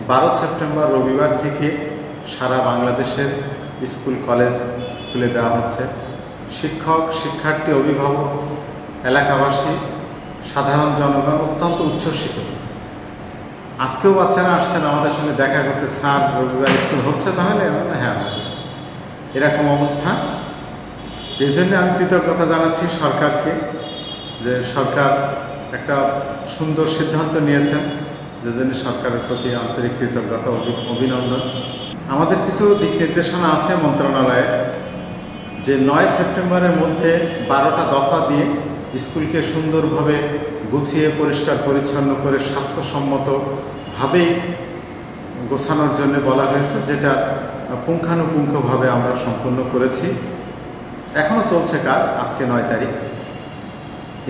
12 September রবিবার থেকে সারা বাংলাদেশের স্কুল কলেজ খুলে দেওয়া হচ্ছে। শিক্ষক, শিক্ষার্থী, অভিভাবক, এলাকাবাসী, সাধারণ জনগণ অত্যন্ত উচ্ছ্বসিত। আজকেও বাচ্চারা আসছেন আমাদের সঙ্গে দেখা করতে, স্যার রবিবার স্কুল হচ্ছে তাহলে? হ্যাঁ হচ্ছে। এরকম অবস্থা। এই জন্য আমি কৃতজ্ঞতা জানাচ্ছি সরকারকে, যে সরকার একটা সুন্দর সিদ্ধান্ত নিয়েছেন, যে জন্য সরকারের প্রতি আন্তরিক কৃতজ্ঞতা, অভিনন্দন। আমাদের কিছু দিক নির্দেশনা আছে মন্ত্রণালয়ে, যে 9 সেপ্টেম্বরের মধ্যে 12টা দফা দিয়ে স্কুলকে সুন্দরভাবে গুছিয়ে পরিষ্কার পরিচ্ছন্ন করে স্বাস্থ্যসম্মতভাবেই গোছানোর জন্য বলা হয়েছে, যেটা পুঙ্খানুপুঙ্খভাবে আমরা সম্পূর্ণ করেছি। এখনও চলছে কাজ, আজকে 9 তারিখ।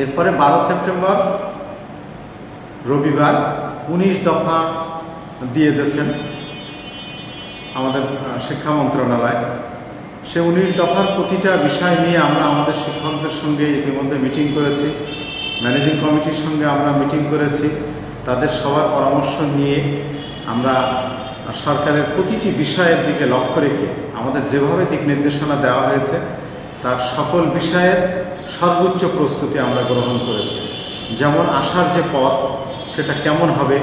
এরপরে 12 সেপ্টেম্বর রবিবার 19 দফা দিয়ে দিয়েছেন আমাদের শিক্ষা মন্ত্রণালয়। সে 19 দফার প্রতিটা বিষয় নিয়ে আমরা আমাদের শিক্ষকদের সঙ্গে ইতিমধ্যে মিটিং করেছি, ম্যানেজিং কমিটির সঙ্গে আমরা মিটিং করেছি। তাদের সবার পরামর্শ নিয়ে আমরা সরকারের প্রতিটি বিষয়ের দিকে লক্ষ্য রেখে আমাদের যেভাবে দিক নির্দেশনা দেওয়া হয়েছে তার সকল বিষয়ের সর্বোচ্চ প্রস্তুতি আমরা গ্রহণ করেছি। যেমন আসার যে পথ সেটা কেমন হবে,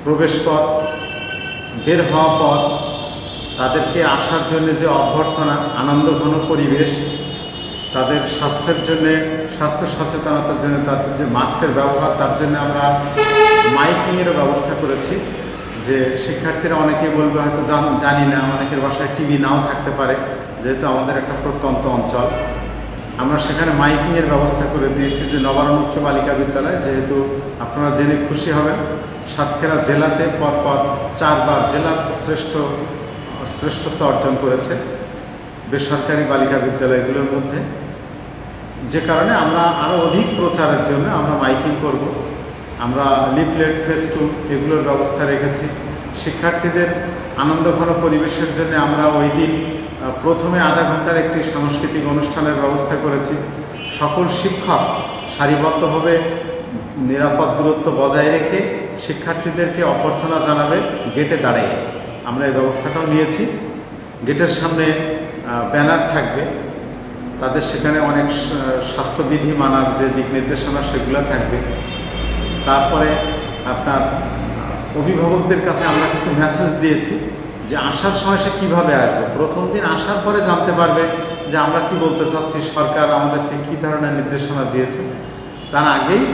প্রবেশ পথ, বের হওয়া পথ, তাদেরকে আসার জন্য যে অভ্যর্থনা, আনন্দঘন পরিবেশ, তাদের স্বাস্থ্যের জন্যে, স্বাস্থ্য সচেতনতার জন্য তাদের যে মাস্কের ব্যবহার, তার জন্য আমরা মাইকিংয়েরও ব্যবস্থা করেছি। যে শিক্ষার্থীরা অনেকেই বলবে হয়তো জানি না, অনেকের বাসায় টিভি নাও থাকতে পারে, যেহেতু আমাদের একটা প্রত্যন্ত অঞ্চল, আমরা সেখানে মাইকিংয়ের ব্যবস্থা করে দিয়েছি। যে নবারণ উচ্চ বালিকা বিদ্যালয়, যেহেতু আপনারা জেনে খুশি হবেন, সাতক্ষীরা জেলাতে পরপর 4 বার জেলার শ্রেষ্ঠত্ব অর্জন করেছে বেসরকারি বালিকা বিদ্যালয়গুলোর মধ্যে। যে কারণে আমরা আরও অধিক প্রচারের জন্য আমরা মাইকিং করব। আমরা লিফলেট, ফেস্টু এগুলোর ব্যবস্থা রেখেছি। শিক্ষার্থীদের আনন্দঘন পরিবেশের জন্য আমরা ওই দিন প্রথমে আধা ঘন্টার একটি সাংস্কৃতিক অনুষ্ঠানের ব্যবস্থা করেছি। সকল শিক্ষক সারিবদ্ধভাবে নিরাপদ দূরত্ব বজায় রেখে শিক্ষার্থীদেরকে অভ্যর্থনা জানাবে গেটে দাঁড়িয়ে। আমরা এই ব্যবস্থাটাও নিয়েছি। গেটের সামনে ব্যানার থাকবে, তাদের সেখানে অনেক স্বাস্থ্যবিধি মানার যে দিক নির্দেশনা সেগুলো থাকবে। তারপরে আপনার অভিভাবকদের কাছে আমরা কিছু মেসেজ দিয়েছি, যে আসার সময় সে কীভাবে আসবে। প্রথম দিন আসার পরে জানতে পারবে যে আমরা কি বলতে চাচ্ছি, সরকার আমাদেরকে কী ধরনের নির্দেশনা দিয়েছে। তার আগেই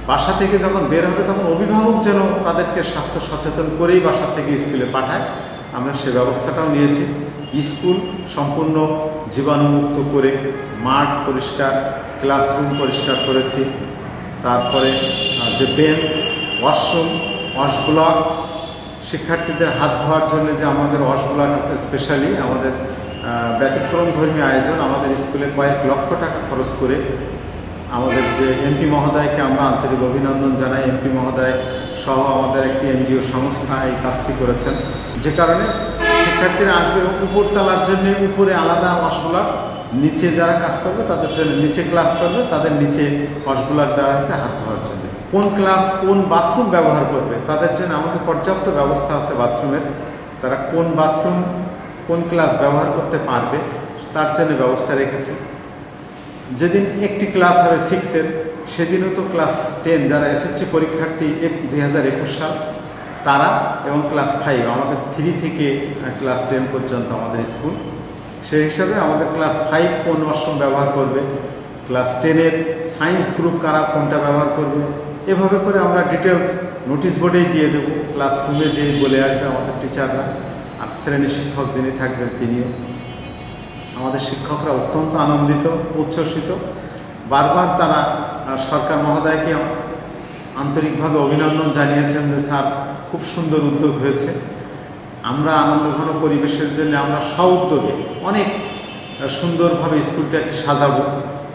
বাসা থেকে যখন বের হবে তখন অভিভাবক যেন তাদেরকে স্বাস্থ্য সচেতন করেই বাসা থেকে স্কুলে পাঠায়, আমরা সে ব্যবস্থাটাও নিয়েছি। স্কুল সম্পূর্ণ জীবাণুমুক্ত করে মাঠ পরিষ্কার, ক্লাসরুম পরিষ্কার করেছি। তারপরে যে বেঞ্চ, ওয়াশরুম, ওয়াশ ব্লক, শিক্ষার্থীদের হাত ধোয়ার জন্য যে আমাদের ওয়াশ ব্লক আছে, স্পেশালি আমাদের ব্যতিক্রম ধর্মী আয়োজন। আমাদের স্কুলে কয়েক লক্ষ টাকা খরচ করে আমাদের যে এমপি মহোদয়কে আমরা আন্তরিক অভিনন্দন জানাই। এমপি মহোদয় সহ আমাদের একটি এনজিও সংস্থা এই কাজটি করেছেন, যে কারণে শিক্ষার্থীরা আসবে উপরতলার জন্য উপরে আলাদা ওয়াশ ব্লক, নিচে যারা কাজ করবে তাদের জন্য নিচে ক্লাস করবে তাদের নিচে ওয়াশ ব্লক দেওয়া হয়েছে হাত ধোয়ার জন্য। কোন ক্লাস কোন বাথরুম ব্যবহার করবে তাদের জন্য আমাদের পর্যাপ্ত ব্যবস্থা আছে বাথরুমের। তারা কোন বাথরুম কোন ক্লাস ব্যবহার করতে পারবে তার জন্য ব্যবস্থা রেখেছে। যেদিন একটি ক্লাস হবে 6-এর, সেদিনও তো ক্লাস 10 যারা এসএসসি পরীক্ষার্থী 2021 সাল তারা, এবং ক্লাস 5 আমাদের 3 থেকে ক্লাস 10 পর্যন্ত আমাদের স্কুল। সেই হিসাবে আমাদের ক্লাস 5 কোন ওয়াশরুম ব্যবহার করবে, ক্লাস 10-এর সায়েন্স গ্রুপ কারা কোনটা ব্যবহার করবে, এভাবে করে আমরা ডিটেলস নোটিশ বোর্ডেই দিয়ে দেবো। ক্লাসরুমে যেই বলে আসবে আমাদের টিচাররা, আর শ্রেণী শিক্ষক যিনি থাকবেন তিনিও। আমাদের শিক্ষকরা অত্যন্ত আনন্দিত, উচ্ছ্বসিত। বারবার তারা সরকার মহোদয়কে আন্তরিকভাবে অভিনন্দন জানিয়েছেন যে স্যার খুব সুন্দর উদ্যোগ হয়েছে। আমরা আনন্দঘন পরিবেশের জন্য আমরা স্ব-উদ্যোগে অনেক সুন্দরভাবে স্কুলটাকে সাজাবো।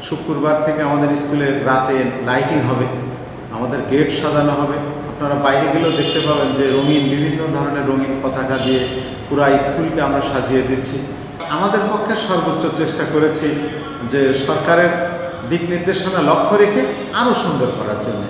শুক্রবার থেকে আমাদের স্কুলের রাতে লাইটিং হবে, আমাদের গেট সাজানো হবে। আপনারা বাইরে গেলেও দেখতে পাবেন যে রঙিন, বিভিন্ন ধরনের রঙিন পতাকা দিয়ে পুরা স্কুলকে আমরা সাজিয়ে দিচ্ছি। আমাদের পক্ষে সর্বোচ্চ চেষ্টা করেছি যে সরকারের দিক নির্দেশনা লক্ষ্য রেখে আরও সুন্দর করার জন্য।